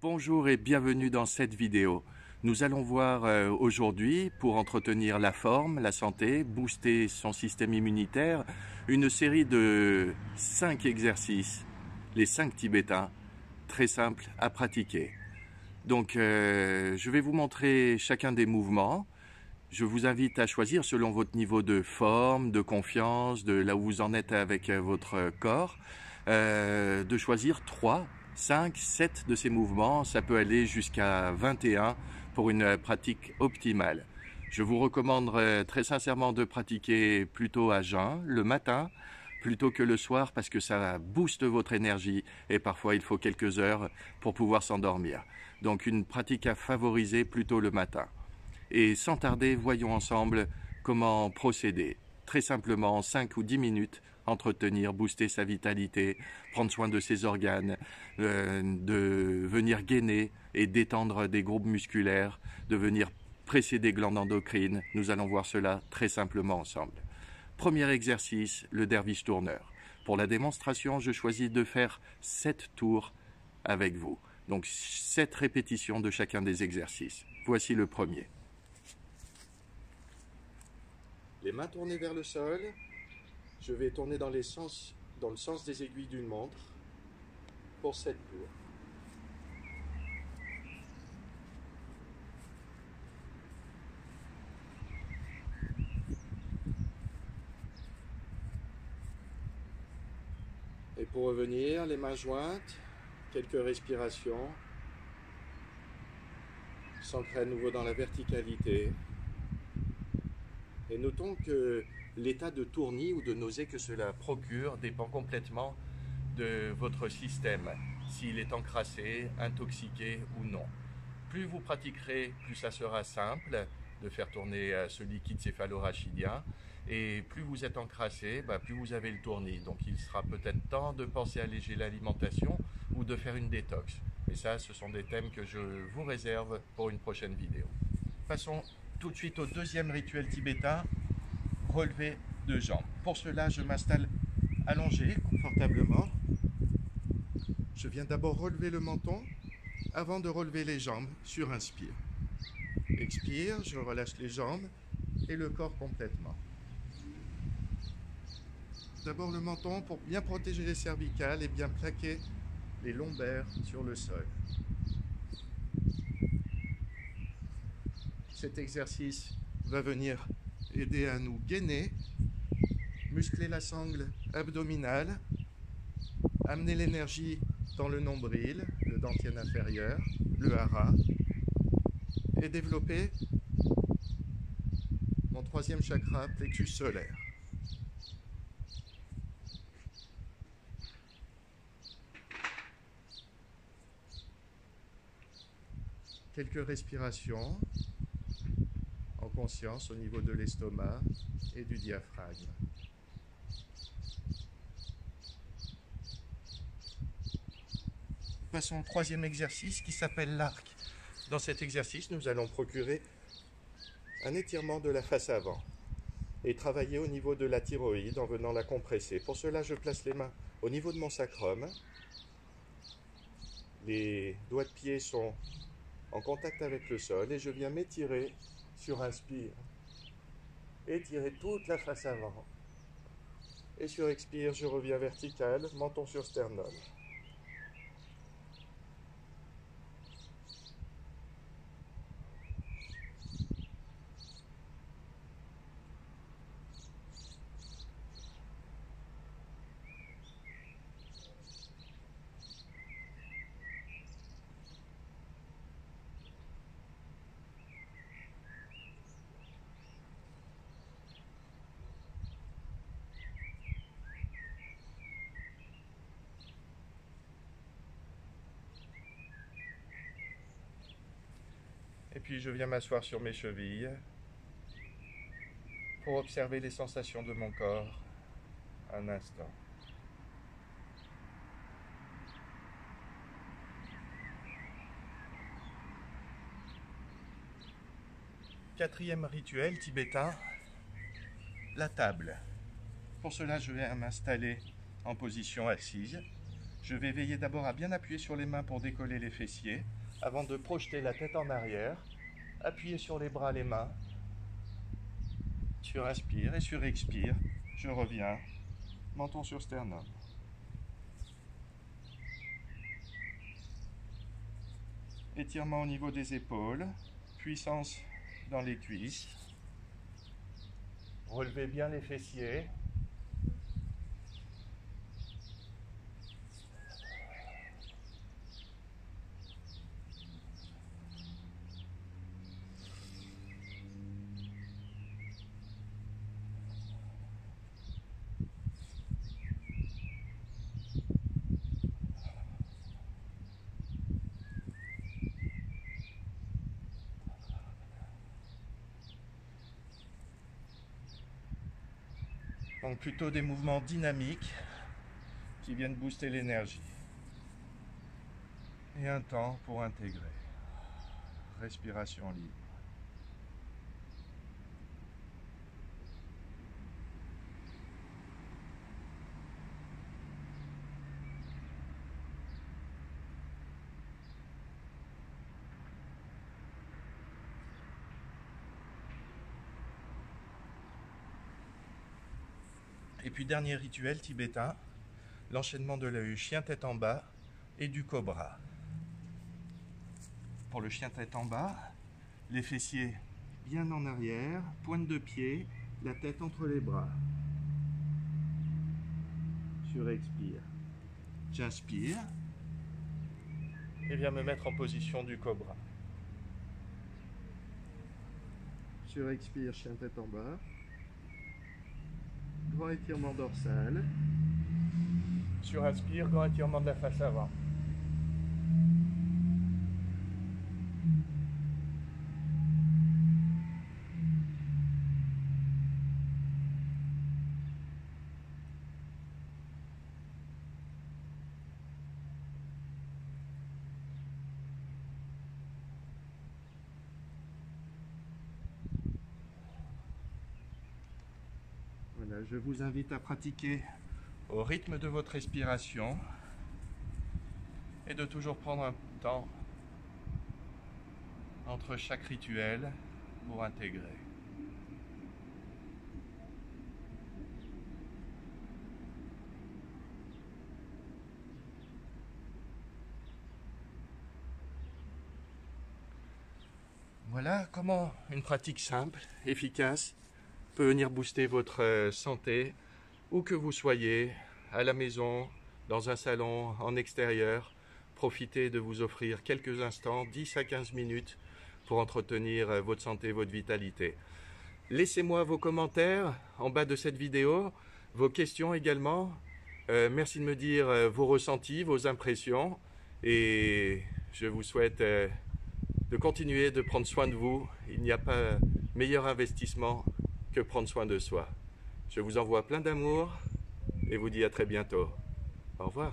Bonjour et bienvenue dans cette vidéo. Nous allons voir aujourd'hui, pour entretenir la forme, la santé, booster son système immunitaire, une série de 5 exercices, les 5 tibétains, très simples à pratiquer. Donc je vais vous montrer chacun des mouvements. Je vous invite à choisir selon votre niveau de forme, de confiance, de là où vous en êtes avec votre corps, de choisir 3, 5, 7 de ces mouvements. Ça peut aller jusqu'à 21 pour une pratique optimale. Je vous recommande très sincèrement de pratiquer plutôt à jeun, le matin, plutôt que le soir, parce que ça booste votre énergie et parfois il faut quelques heures pour pouvoir s'endormir. Donc une pratique à favoriser plutôt le matin. Et sans tarder, voyons ensemble comment procéder. Très simplement, 5 ou 10 minutes, entretenir, booster sa vitalité, prendre soin de ses organes, de venir gainer et détendre des groupes musculaires, de venir presser des glandes endocrines. Nous allons voir cela très simplement ensemble. Premier exercice, le derviche tourneur. Pour la démonstration, je choisis de faire 7 tours avec vous. Donc 7 répétitions de chacun des exercices. Voici le premier. Les mains tournées vers le sol, je vais tourner dans le sens des aiguilles d'une montre pour 7 tours. Et pour revenir, les mains jointes, quelques respirations, s'ancrer à nouveau dans la verticalité. Et notons que l'état de tournis ou de nausée que cela procure dépend complètement de votre système, s'il est encrassé, intoxiqué ou non. Plus vous pratiquerez, plus ça sera simple de faire tourner ce liquide céphalorachidien, et plus vous êtes encrassé, plus vous avez le tournis. Donc il sera peut-être temps de penser à alléger l'alimentation ou de faire une détox. Et ça, ce sont des thèmes que je vous réserve pour une prochaine vidéo. Passons tout de suite au deuxième rituel tibétain, relevé de jambes. Pour cela, je m'installe allongé confortablement. Je viens d'abord relever le menton avant de relever les jambes sur inspire. Expire, je relâche les jambes et le corps complètement. D'abord le menton pour bien protéger les cervicales et bien plaquer les lombaires sur le sol. Cet exercice va venir aider à nous gainer, muscler la sangle abdominale, amener l'énergie dans le nombril, le dantian inférieur, le hara, et développer mon troisième chakra, plexus solaire. Quelques respirations en conscience au niveau de l'estomac et du diaphragme. Passons au troisième exercice qui s'appelle l'arc. Dans cet exercice, nous allons procurer un étirement de la face avant et travailler au niveau de la thyroïde en venant la compresser. Pour cela, je place les mains au niveau de mon sacrum. Les doigts de pied sont en contact avec le sol et je viens m'étirer sur inspire. Étirer toute la face avant. Et sur expire, je reviens vertical, menton sur sternum. Et puis je viens m'asseoir sur mes chevilles pour observer les sensations de mon corps un instant. Quatrième rituel tibétain, la table. Pour cela, je vais m'installer en position assise Je vais veiller d'abord à bien appuyer sur les mains pour décoller les fessiers, avant de projeter la tête en arrière, appuyer sur les bras, les mains, surinspire et surexpire, je reviens, menton sur sternum. Étirement au niveau des épaules, puissance dans les cuisses, relevez bien les fessiers. Donc plutôt des mouvements dynamiques qui viennent booster l'énergie. Et un temps pour intégrer. Respiration libre. Et puis dernier rituel tibétain, l'enchaînement de le chien tête en bas et du cobra. Pour le chien tête en bas, les fessiers bien en arrière, pointe de pied, la tête entre les bras. Surexpire. J'inspire et viens me mettre en position du cobra. Surexpire, chien tête en bas. Grand étirement dorsal. Surinspire, grand étirement de la face avant. Voilà, je vous invite à pratiquer au rythme de votre respiration et de toujours prendre un temps entre chaque rituel pour intégrer. Voilà comment une pratique simple, efficace, peut venir booster votre santé, où que vous soyez, à la maison, dans un salon, en extérieur. Profitez de vous offrir quelques instants, 10 à 15 minutes, pour entretenir votre santé, votre vitalité. Laissez-moi vos commentaires en bas de cette vidéo, vos questions également. Merci de me dire vos ressentis, vos impressions, et je vous souhaite de continuer de prendre soin de vous. Il n'y a pas meilleur investissement que prendre soin de soi. Je vous envoie plein d'amour et vous dis à très bientôt. Au revoir.